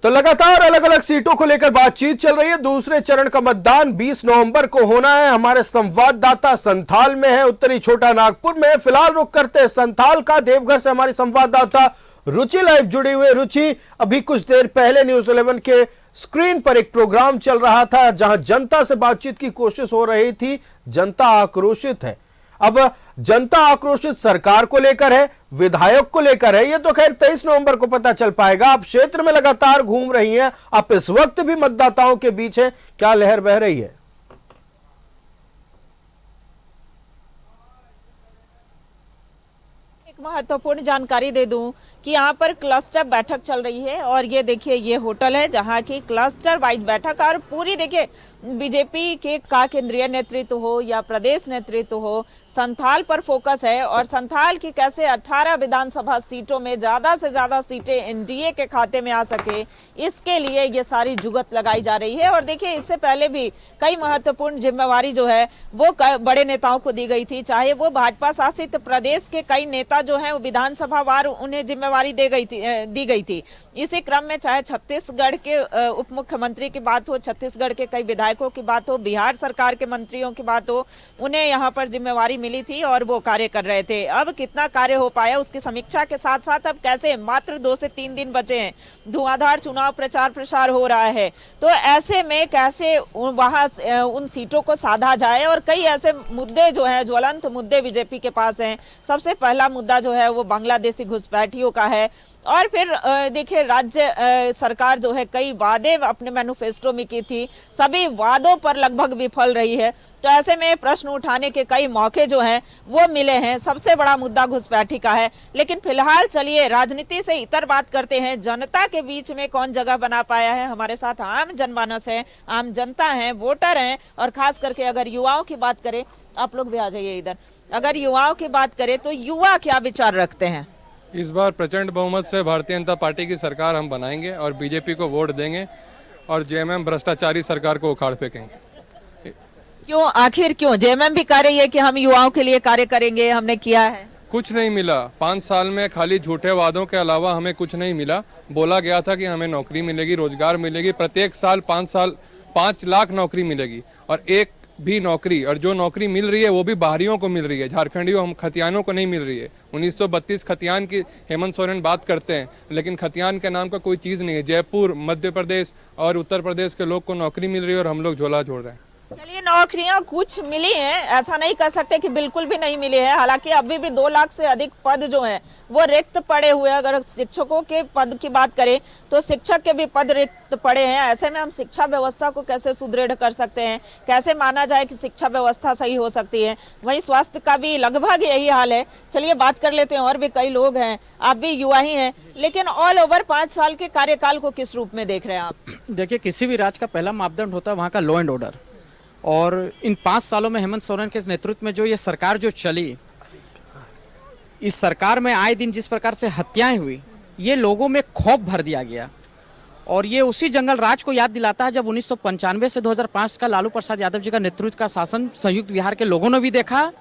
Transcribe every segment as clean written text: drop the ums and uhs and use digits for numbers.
तो लगातार अलग अलग सीटों को लेकर बातचीत चल रही है। दूसरे चरण का मतदान 20 नवंबर को होना है। हमारे संवाददाता संथाल में है, उत्तरी छोटा नागपुर में। फिलहाल रुक करते हैं संथाल का। देवघर से हमारी संवाददाता रुचि लाइव जुड़ी हुई। रुचि, अभी कुछ देर पहले न्यूज 11 के स्क्रीन पर एक प्रोग्राम चल रहा था जहां जनता से बातचीत की कोशिश हो रही थी। जनता आक्रोशित है। अब जनता आक्रोशित सरकार को लेकर है, विधायक को लेकर है। ये तो खैर 23 नवंबर को पता चल पाएगा। आप क्षेत्र में लगातार घूम रही हैं, आप इस वक्त भी मतदाताओं के बीच हैं, क्या लहर बह रही है? महत्वपूर्ण जानकारी दे दूं कि यहाँ पर क्लस्टर बैठक चल रही है और ये देखिए ये होटल है जहाँ की क्लस्टर वाइज बैठक और पूरी देखिए बीजेपी के का केंद्रीय नेतृत्व हो या प्रदेश नेतृत्व हो, संथाल पर फोकस है और संथाल की कैसे 18 विधानसभा सीटों में ज्यादा से ज्यादा सीटें एनडीए के खाते में आ सके, इसके लिए ये सारी जुगत लगाई जा रही है। और देखिए इससे पहले भी कई महत्वपूर्ण जिम्मेवारी जो है वो बड़े नेताओं को दी गई थी, चाहे वो भाजपा शासित प्रदेश के कई नेता जो है वो विधानसभा वार उन्हें जिम्मेवारी दी गई थी। इसी क्रम में चाहे छत्तीसगढ़ के उप मुख्यमंत्री की बात हो, छत्तीसगढ़ के कई विधायकों की बात हो, बिहार सरकार के मंत्रियों की बात हो, उन्हें यहाँ पर जिम्मेवारी मिली थी और वो कार्य कर रहे थे। अब कितना कार्य हो पाया उसकी समीक्षा के साथ साथ अब कैसे मात्र 2 से 3 दिन बचे हैं, धुआंधार चुनाव प्रचार प्रसार हो रहा है, तो ऐसे में कैसे वहां उन सीटों को साधा जाए। और कई ऐसे मुद्दे जो है ज्वलंत मुद्दे बीजेपी के पास हैं। सबसे पहला मुद्दा जो है वो बांग्लादेशी घुसपैठियों का है। और फिर देखिए राज्य सरकार जो है कई वादे अपने मैनिफेस्टो में की थी, सभी वादों पर लगभग विफल रही है। तो ऐसे में प्रश्न उठाने के कई मौके जो हैं वो मिले हैं। सबसे बड़ा मुद्दा घुसपैठी का है। लेकिन फिलहाल चलिए राजनीति से इतर बात करते हैं, जनता के बीच में कौन जगह बना पाया है। हमारे साथ आम जनमानस है, आम जनता है, वोटर हैं और खास करके अगर युवाओं की बात करें, आप लोग भी आ जाइए इधर, अगर युवाओं की बात करें तो युवा क्या विचार रखते हैं? इस बार प्रचंड बहुमत से भारतीय जनता पार्टी की सरकार हम बनाएंगे और बीजेपी को वोट देंगे और जेएमएम भ्रष्टाचारी सरकार को उखाड़ फेंकेंगे। क्यों, आखिर क्यों? जेएमएम भी कह रही है कि हम युवाओं के लिए कार्य करेंगे, हमने किया है। कुछ नहीं मिला। 5 साल में खाली झूठे वादों के अलावा हमें कुछ नहीं मिला। बोला गया था कि हमें नौकरी मिलेगी, रोजगार मिलेगी, प्रत्येक साल 5 लाख नौकरी मिलेगी और एक भी नौकरी, और जो नौकरी मिल रही है वो भी बाहरियों को मिल रही है, झारखंडियों हम खतियानों को नहीं मिल रही है। 1932 खतियान की हेमंत सोरेन बात करते हैं, लेकिन खतियान के नाम का कोई चीज़ नहीं है। जयपुर, मध्य प्रदेश और उत्तर प्रदेश के लोग को नौकरी मिल रही है और हम लोग झोला छोड़ रहे हैं। चलिए नौकरियां कुछ मिली हैं, ऐसा नहीं कह सकते कि बिल्कुल भी नहीं मिली है। हालांकि अभी भी 2 लाख से अधिक पद जो हैं वो रिक्त पड़े हुए हैं। अगर शिक्षकों के पद की बात करें तो शिक्षक के भी पद रिक्त पड़े हैं। ऐसे में हम शिक्षा व्यवस्था को कैसे सुदृढ़ कर सकते हैं, कैसे माना जाए कि शिक्षा व्यवस्था सही हो सकती है। वहीं स्वास्थ्य का भी लगभग यही हाल है। चलिए बात कर लेते हैं, और भी कई लोग हैं, आप भी युवा ही हैं, लेकिन ऑल ओवर 5 साल के कार्यकाल को किस रूप में देख रहे हैं आप? देखिए, किसी भी राज्य का पहला मापदंड होता है वहाँ का लॉ एंड ऑर्डर, और इन 5 सालों में हेमंत सोरेन के नेतृत्व में जो ये सरकार जो चली, इस सरकार में आए दिन जिस प्रकार से हत्याएं हुई, ये लोगों में खौफ भर दिया गया। और ये उसी जंगल राज को याद दिलाता है जब 1995 से 2005 का लालू प्रसाद यादव जी का नेतृत्व का शासन संयुक्त बिहार के लोगों ने भी देखा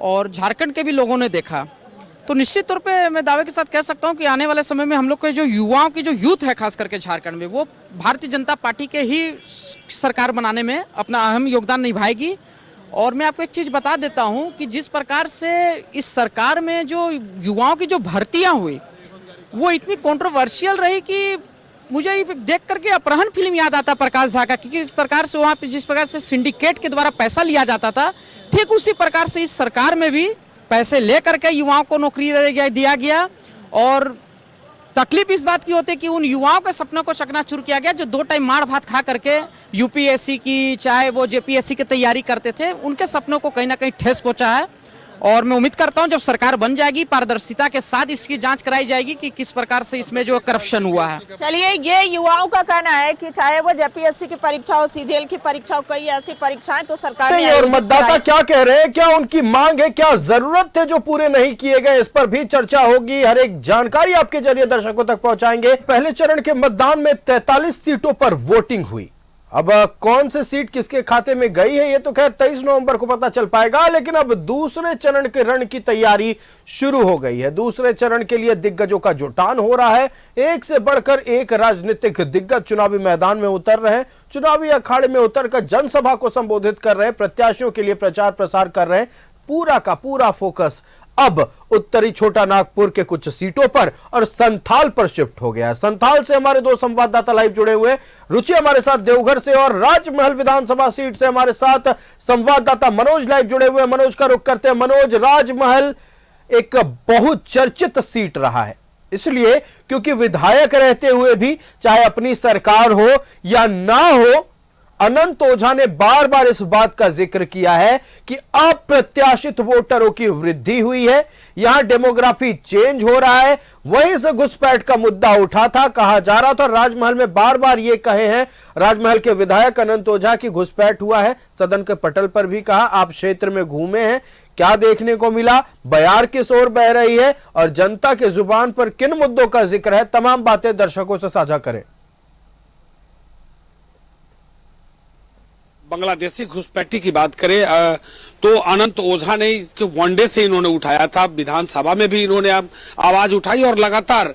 और झारखंड के भी लोगों ने देखा। तो निश्चित तौर पे मैं दावे के साथ कह सकता हूं कि आने वाले समय में हम लोग के जो युवाओं की जो यूथ है खास करके झारखंड में, वो भारतीय जनता पार्टी के ही सरकार बनाने में अपना अहम योगदान निभाएगी। और मैं आपको एक चीज़ बता देता हूं कि जिस प्रकार से इस सरकार में जो युवाओं की जो भर्तियां हुई वो इतनी कंट्रोवर्शियल रही कि मुझे देख करके अपहरण फिल्म याद आता प्रकाश झा का, क्योंकि इस प्रकार से वहाँ पे जिस प्रकार से सिंडिकेट के द्वारा पैसा लिया जाता था, ठीक उसी प्रकार से इस सरकार में भी पैसे लेकर के युवाओं को नौकरी दिया गया। और तकलीफ इस बात की होती है कि उन युवाओं के सपनों को चकनाचूर किया गया जो 2 टाइम मार भात खा करके यूपीएससी की चाहे वो जेपीएससी की तैयारी करते थे, उनके सपनों को कहीं ना कहीं ठेस पहुंचा है। और मैं उम्मीद करता हूं जब सरकार बन जाएगी, पारदर्शिता के साथ इसकी जांच कराई जाएगी कि किस प्रकार से इसमें जो करप्शन हुआ है। चलिए, ये युवाओं का कहना है कि चाहे वो जेपीएससी की परीक्षा हो, सीजीएल की परीक्षा हो, कई ऐसी परीक्षाएं तो सरकार ने। और मतदाता क्या कह रहे हैं, क्या उनकी मांग है, क्या जरूरत थे जो पूरे नहीं किए गए, इस पर भी चर्चा होगी। हर एक जानकारी आपके जरिए दर्शकों तक पहुंचाएंगे। पहले चरण के मतदान में 43 सीटों पर वोटिंग हुई। अब कौन सी सीट किसके खाते में गई है ये तो खैर 23 नवंबर को पता चल पाएगा, लेकिन अब दूसरे चरण के रण की तैयारी शुरू हो गई है। दूसरे चरण के लिए दिग्गजों का जुटान हो रहा है। एक से बढ़कर एक राजनीतिक दिग्गज चुनावी मैदान में उतर रहे हैं, चुनावी अखाड़े में उतरकर जनसभा को संबोधित कर रहे हैं, प्रत्याशियों के लिए प्रचार प्रसार कर रहे हैं। पूरा का पूरा फोकस अब उत्तरी छोटा नागपुर के कुछ सीटों पर और संथाल पर शिफ्ट हो गया है। संथाल से हमारे दो संवाददाता लाइव जुड़े हुए हैं। रुचि हमारे साथ देवघर से और राजमहल विधानसभा सीट से हमारे साथ संवाददाता मनोज लाइव जुड़े हुए हैं। मनोज का रुख करते हैं। मनोज, राजमहल एक बहुत चर्चित सीट रहा है, इसलिए क्योंकि विधायक रहते हुए भी चाहे अपनी सरकार हो या ना हो, अनंत ओझा ने बार बार इस बात का जिक्र किया है कि अप्रत्याशित वोटरों की वृद्धि हुई है, यहां डेमोग्राफी चेंज हो रहा है। वहीं से घुसपैठ का मुद्दा उठा था, कहा जा रहा था, राजमहल में बार बार ये कहे हैं राजमहल के विधायक अनंत ओझा की घुसपैठ हुआ है। सदन के पटल पर भी कहा, आप क्षेत्र में घूमे हैं, क्या देखने को मिला, बयार किस ओर बह रही है और जनता के जुबान पर किन मुद्दों का जिक्र है, तमाम बातें दर्शकों से साझा करें। बांग्लादेशी घुसपैठी की बात करें तो अनंत ओझा ने इसके वनडे से इन्होंने उठाया था, विधानसभा में भी इन्होंने आवाज उठाई और लगातार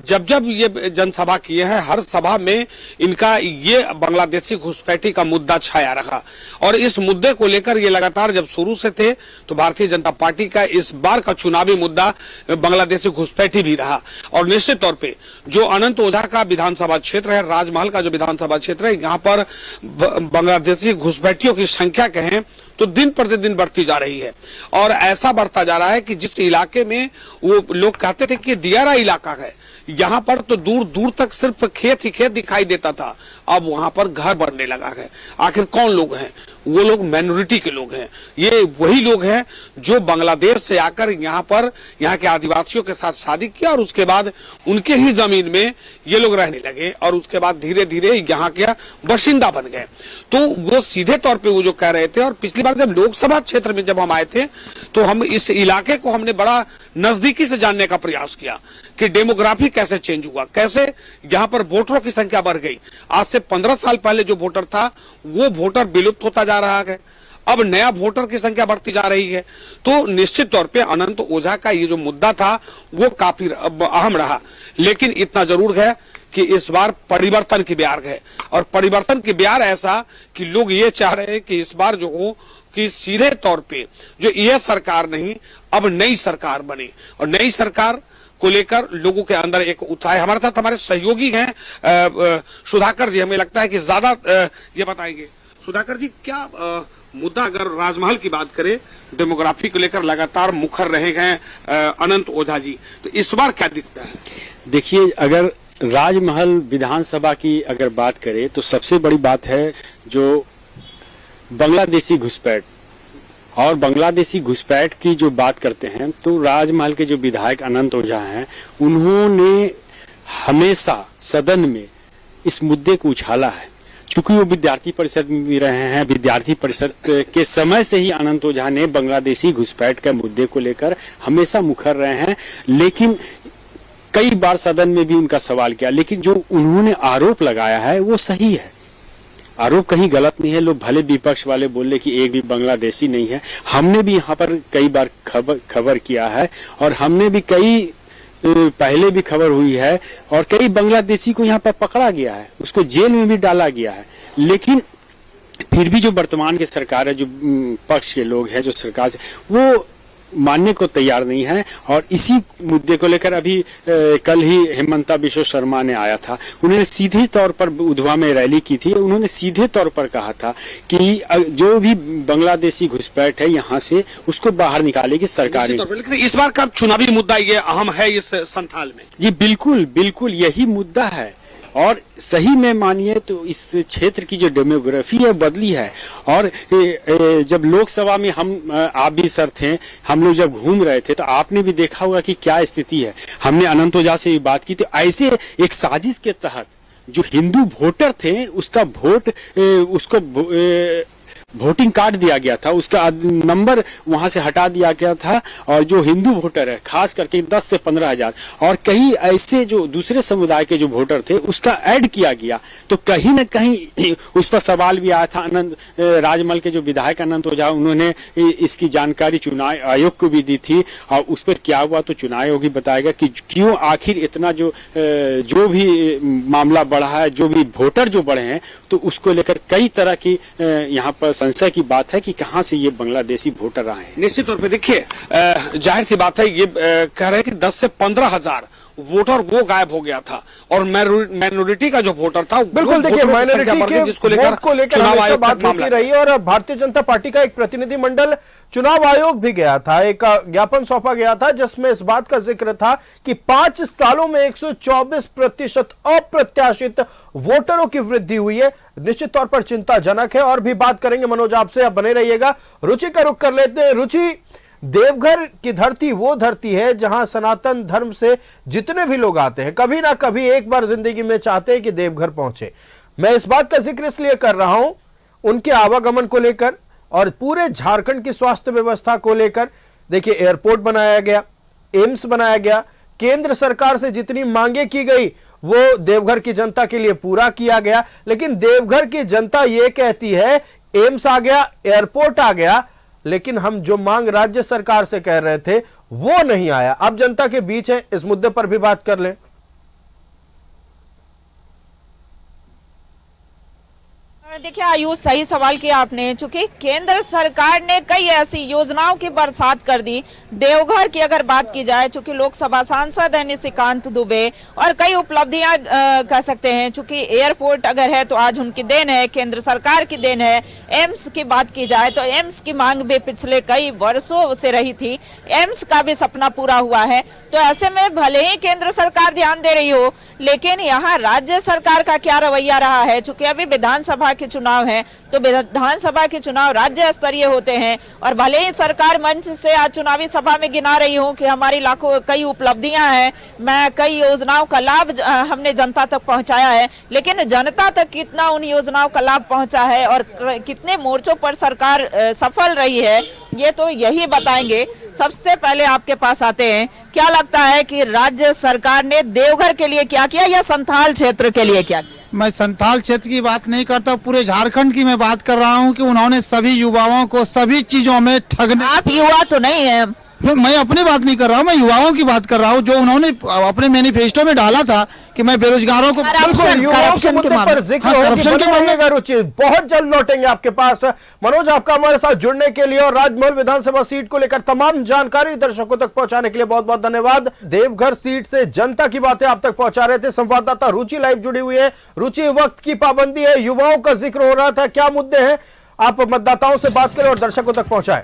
जब जब ये जनसभा किए हैं हर सभा में इनका ये बांग्लादेशी घुसपैठी का मुद्दा छाया रहा। और इस मुद्दे को लेकर ये लगातार जब शुरू से थे तो भारतीय जनता पार्टी का इस बार का चुनावी मुद्दा बांग्लादेशी घुसपैठी भी रहा। और निश्चित तौर पे जो अनंत ओझा का विधानसभा क्षेत्र है, राजमहल का जो विधानसभा क्षेत्र है, यहाँ पर बांग्लादेशी घुसपैठियों की संख्या कहें तो दिन प्रतिदिन बढ़ती जा रही है। और ऐसा बढ़ता जा रहा है कि जिस इलाके में वो लोग कहते थे कि दियारा इलाका है, यहाँ पर तो दूर दूर तक सिर्फ खेत ही खेत दिखाई देता था, अब वहां पर घर बनने लगा है। आखिर कौन लोग हैं? वो लोग माइनॉरिटी के लोग हैं। ये वही लोग हैं जो बांग्लादेश से आकर यहाँ पर यहाँ के आदिवासियों के साथ शादी किया और उसके बाद उनके ही जमीन में ये लोग रहने लगे और उसके बाद धीरे धीरे यहाँ के बाशिंदा बन गए। तो वो सीधे तौर पे वो जो कह रहे थे, और पिछली बार जब लोकसभा क्षेत्र में जब हम आए थे तो हम इस इलाके को हमने बड़ा नजदीकी से जानने का प्रयास किया कि डेमोग्राफी कैसे चेंज हुआ, कैसे यहाँ पर वोटरों की संख्या बढ़ गई। आज से 15 साल पहले जो वोटर था वो वोटर विलुप्त होता जा रहा है, अब नया वोटर की संख्या बढ़ती जा रही है। तो निश्चित तौर पे अनंत ओझा का ये जो मुद्दा था वो काफी अहम रहा। लेकिन इतना जरूर है कि इस बार परिवर्तन की बयार है, और परिवर्तन की बयार ऐसा कि लोग ये चाह रहे हैं कि इस बार जो हो कि सीधे तौर पे जो यह सरकार नहीं अब नई सरकार बने, और नई सरकार को लेकर लोगों के अंदर एक उत्साह। हमारे साथ हमारे सहयोगी हैं सुधाकर जी, हमें लगता है कि ज्यादा ये बताएंगे। सुधाकर जी, क्या मुद्दा, अगर राजमहल की बात करें, डेमोग्राफी को लेकर लगातार मुखर रहे हैं अनंत ओझा जी, तो इस बार क्या दिखता है? देखिए, अगर राजमहल विधानसभा की अगर बात करें तो सबसे बड़ी बात है जो बांग्लादेशी घुसपैठ, और बांग्लादेशी घुसपैठ की जो बात करते हैं तो राजमहल के जो विधायक अनंत ओझा हैं उन्होंने हमेशा सदन में इस मुद्दे को उछाला है। चूंकि वो विद्यार्थी परिषद में भी रहे हैं, विद्यार्थी परिषद के समय से ही अनंत ओझा ने बांग्लादेशी घुसपैठ के मुद्दे को लेकर हमेशा मुखर रहे हैं। लेकिन कई बार सदन में भी उनका सवाल किया, लेकिन जो उन्होंने आरोप लगाया है वो सही है, आरोप कहीं गलत नहीं है। लोग भले विपक्ष वाले बोले कि एक भी बांग्लादेशी नहीं है, हमने भी यहाँ पर कई बार खबर किया है, और हमने भी कई पहले भी खबर हुई है, और कई बांग्लादेशी को यहाँ पर पकड़ा गया है, उसको जेल में भी डाला गया है। लेकिन फिर भी जो वर्तमान की सरकार है, जो पक्ष के लोग हैं, जो सरकार, वो मानने को तैयार नहीं है। और इसी मुद्दे को लेकर अभी कल ही हेमंता बिश्व शर्मा ने आया था, उन्होंने सीधे तौर पर उधवा में रैली की थी, उन्होंने सीधे तौर पर कहा था कि जो भी बांग्लादेशी घुसपैठ है यहाँ से उसको बाहर निकालेगी सरकार। लेकिन इस बार का चुनावी मुद्दा ये अहम है इस संथाल में। जी बिल्कुल बिल्कुल यही मुद्दा है, और सही में मानिए तो इस क्षेत्र की जो डेमोग्राफी है बदली है। और जब लोकसभा में आप भी सर थे, हम लोग जब घूम रहे थे तो आपने भी देखा होगा कि क्या स्थिति है। हमने अनंत ओझा से बात की तो ऐसे एक साजिश के तहत जो हिंदू वोटर थे उसका वोट उसको वोटिंग कार्ड दिया गया था उसका नंबर वहां से हटा दिया गया था, और जो हिंदू वोटर है खास करके 10 से 15 हजार और कहीं ऐसे जो दूसरे समुदाय के जो वोटर थे उसका ऐड किया गया। तो कहीं न कहीं उस पर सवाल भी आया था। आनंद राजमहल के जो विधायक अनंत ओझा उन्होंने इसकी जानकारी चुनाव आयोग को भी दी थी, और उस पर क्या हुआ तो चुनाव आयोग ही बताएगा कि क्यों आखिर इतना जो भी मामला बढ़ा है, जो भी वोटर जो बढ़े हैं, तो उसको लेकर कई तरह की यहाँ पर संशय की बात है कि कहां से ये बांग्लादेशी वोटर आए हैं। निश्चित तौर पे देखिए, जाहिर सी बात है, ये कह रहे हैं कि 10 से 15 हजार वोटर वो गायब हो गया था, और माइनॉरिटी का जो वोटर था, बिल्कुल देखिए माइनॉरिटी के वोट को लेकर चुनाव आयोग बात होती रही, और भारतीय जनता पार्टी का एक प्रतिनिधिमंडल चुनाव आयोग भी गया था। एक ज्ञापन सौंपा गया था जिसमें इस बात का जिक्र था कि 5 सालों में 124% अप्रत्याशित वोटरों की वृद्धि हुई है। निश्चित तौर पर चिंताजनक है, और भी बात करेंगे मनोज आपसे, आप बने रहिएगा। रुचि का रुख कर लेते हैं। रुचि, देवघर की धरती वो धरती है जहां सनातन धर्म से जितने भी लोग आते हैं कभी ना कभी एक बार जिंदगी में चाहते हैं कि देवघर पहुंचे। मैं इस बात का जिक्र इसलिए कर रहा हूं उनके आवागमन को लेकर और पूरे झारखंड की स्वास्थ्य व्यवस्था को लेकर। देखिए एयरपोर्ट बनाया गया, एम्स बनाया गया, केंद्र सरकार से जितनी मांगे की गई वो देवघर की जनता के लिए पूरा किया गया, लेकिन देवघर की जनता ये कहती है एम्स आ गया, एयरपोर्ट आ गया, लेकिन हम जो मांग राज्य सरकार से कर रहे थे वो नहीं आया। अब जनता के बीच है, इस मुद्दे पर भी बात कर लें। देखिए आयुष, सही सवाल किया आपने। चूंकि केंद्र सरकार ने कई ऐसी योजनाओं की बरसात कर दी। देवघर की अगर बात की जाए, चूंकि लोकसभा सांसद है निशिकांत दुबे, और कई उपलब्धियां कह सकते हैं। चूंकि एयरपोर्ट अगर है तो आज उनकी देन है, केंद्र सरकार की देन है। एम्स की बात की जाए तो एम्स की मांग भी पिछले कई वर्षों से रही थी, एम्स का भी सपना पूरा हुआ है। तो ऐसे में भले ही केंद्र सरकार ध्यान दे रही हो, लेकिन यहाँ राज्य सरकार का क्या रवैया रहा है। चूंकि अभी विधानसभा के चुनाव है, तो विधानसभा के चुनाव राज्य स्तरीय होते हैं, और भले ही सरकार मंच से आज चुनावी सभा में गिना रही हो कि हमारी लाखों कई उपलब्धियां हैं, मैं कई योजनाओं का लाभ हमने जनता तक पहुंचाया है, लेकिन जनता तक कितना उन योजनाओं का लाभ पहुंचा है और कितने मोर्चों पर सरकार सफल रही है, ये तो यही बताएंगे। सबसे पहले आपके पास आते हैं, क्या लगता है कि राज्य सरकार ने देवघर के लिए क्या किया या संथाल क्षेत्र के लिए क्या किया? मैं संथाल क्षेत्र की बात नहीं करता, पूरे झारखंड की मैं बात कर रहा हूं कि उन्होंने सभी युवाओं को सभी चीजों में ठगने। आप युवा तो नहीं है। मैं अपनी बात नहीं कर रहा हूं, मैं युवाओं की बात कर रहा हूं, जो उन्होंने अपने मैनिफेस्टो में डाला था कि मैं बेरोजगारों को करप्शन के पर जिक्र होगा। रुचि, बहुत जल्द लौटेंगे आपके पास। मनोज, आपका हमारे साथ जुड़ने के लिए और राजमहल विधानसभा सीट को लेकर तमाम जानकारी दर्शकों तक पहुंचाने के लिए बहुत बहुत धन्यवाद। देवघर सीट से जनता की बातें आप तक पहुंचा रहे थे संवाददाता रुचि लाइव जुड़ी हुई है। रुचि, वक्त की पाबंदी है, युवाओं का जिक्र हो रहा था, क्या मुद्दे हैं, आप मतदाताओं से बात करें और दर्शकों तक पहुंचाएं।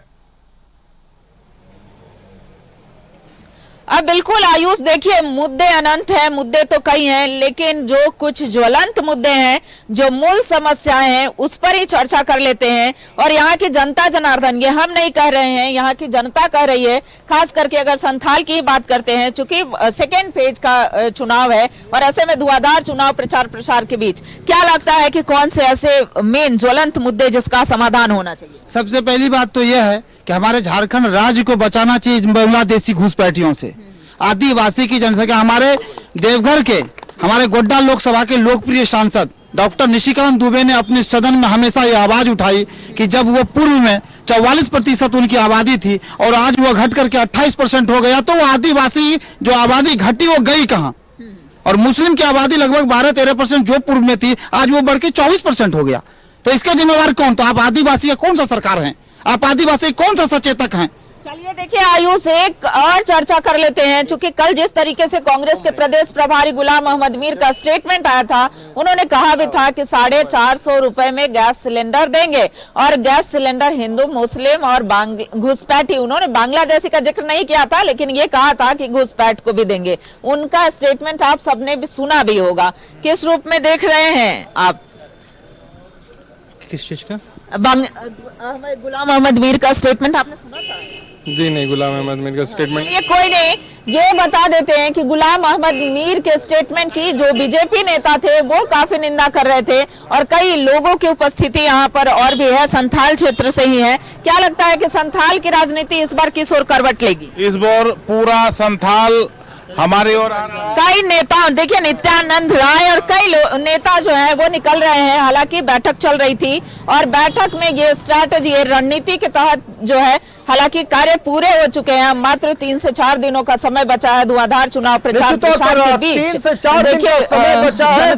अब बिल्कुल आयुष, देखिए मुद्दे अनंत हैं, मुद्दे तो कई हैं, लेकिन जो कुछ ज्वलंत मुद्दे हैं, जो मूल समस्याएं हैं, उस पर ही चर्चा कर लेते हैं। और यहाँ की जनता जनार्दन, ये हम नहीं कह रहे हैं, यहाँ की जनता कह रही है। खास करके अगर संथाल की बात करते हैं, चूंकि सेकेंड फेज का चुनाव है और ऐसे में धुआंधार चुनाव प्रचार प्रसार के बीच क्या लगता है कि कौन से ऐसे मेन ज्वलंत मुद्दे जिसका समाधान होना चाहिए? सबसे पहली बात तो यह है कि हमारे झारखंड राज्य को बचाना चाहिए बांग्लादेशी घुसपैठियों से। आदिवासी की जनसंख्या, हमारे देवघर के, हमारे गोड्डा लोकसभा के लोकप्रिय सांसद डॉक्टर निशिकांत दुबे ने अपने सदन में हमेशा ये आवाज उठाई कि जब वो पूर्व में 44% उनकी आबादी थी और आज वो घट करके 28% हो गया, तो वो आदिवासी जो आबादी घटी वो गई कहाँ? और मुस्लिम की आबादी लगभग 12-13% जो पूर्व में थी, आज वो बढ़ के 24% हो गया। तो इसका जिम्मेवार कौन? तो आप आदिवासी का कौन सा सरकार है? आप आदिवासी कौन सा सचेतक हैं? चलिए देखिए आयुष, एक और चर्चा कर लेते हैं। चूंकि कल जिस तरीके से कांग्रेस के प्रदेश प्रभारी गुलाम मोहम्मद मीर का स्टेटमेंट आया था, उन्होंने कहा भी था कि 450 रुपए में गैस सिलेंडर देंगे, और गैस सिलेंडर हिंदू, मुस्लिम और घुसपैठी, उन्होंने बांग्लादेशी का जिक्र नहीं किया था, लेकिन ये कहा था कि घुसपैठ को भी देंगे। उनका स्टेटमेंट आप सबने भी सुना भी होगा, किस रूप में देख रहे हैं आप? किस चीज का? गुलाम अहमद मीर का स्टेटमेंट आपने सुना था? जी नहीं, गुलाम अहमद मीर का स्टेटमेंट ये कोई नहीं, ये बता देते हैं कि गुलाम अहमद मीर के स्टेटमेंट की जो बीजेपी नेता थे वो काफी निंदा कर रहे थे और कई लोगों की उपस्थिति यहाँ पर और भी है, संथाल क्षेत्र से ही है। क्या लगता है कि संथाल की राजनीति इस बार किस ओर करवट लेगी? इस बार पूरा संथाल हमारे ओर आ रहा है। कई नेता देखिए, नित्यानंद राय और कई नेता जो है वो निकल रहे हैं। हालांकि बैठक चल रही थी और बैठक में ये स्ट्रैटेजी, ये रणनीति के तहत जो है, हालांकि कार्य पूरे हो चुके हैं। मात्र 3 से 4 दिनों का समय बचा है धुआंधार चुनाव प्रचार के बीच। 3 से 4 दिन का समय बचा है।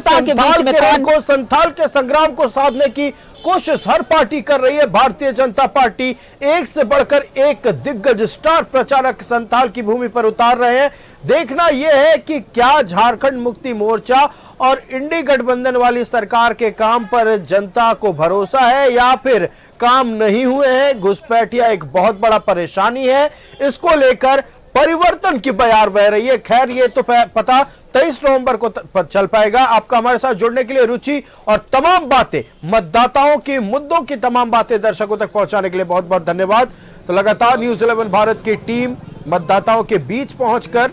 संथाल के संग्राम को साधने की कोशिश हर पार्टी कर रही है। भारतीय जनता पार्टी एक से बढ़कर एक दिग्गज स्टार प्रचारक संथाल की भूमि पर उतार रहे हैं। देखना यह है कि क्या झारखंड मुक्ति मोर्चा और इंडी गठबंधन वाली सरकार के काम पर जनता को भरोसा है या फिर काम नहीं हुए हैं। घुसपैठिया एक बहुत बड़ा परेशानी है, इसको लेकर परिवर्तन की बयार बह रही है। खैर, ये तो पता 23 नवंबर को चल पाएगा। आपका हमारे साथ जुड़ने के लिए रुचि और तमाम बातें, मतदाताओं की मुद्दों की तमाम बातें दर्शकों तक पहुंचाने के लिए बहुत बहुत धन्यवाद। तो लगातार न्यूज़ 11 भारत की टीम मतदाताओं के बीच पहुंचकर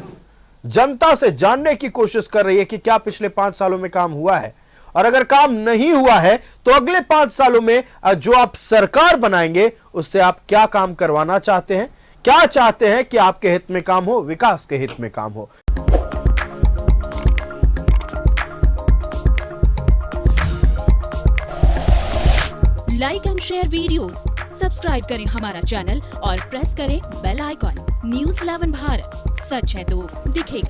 जनता से जानने की कोशिश कर रही है कि क्या पिछले 5 सालों में काम हुआ है, और अगर काम नहीं हुआ है तो अगले 5 सालों में जो आप सरकार बनाएंगे उससे आप क्या काम करवाना चाहते हैं, क्या चाहते हैं कि आपके हित में काम हो, विकास के हित में काम हो। Like and share videos, subscribe करें हमारा चैनल और प्रेस करें बेल आइकॉन। न्यूज़ 11 भारत, सच है तो दिखेगा।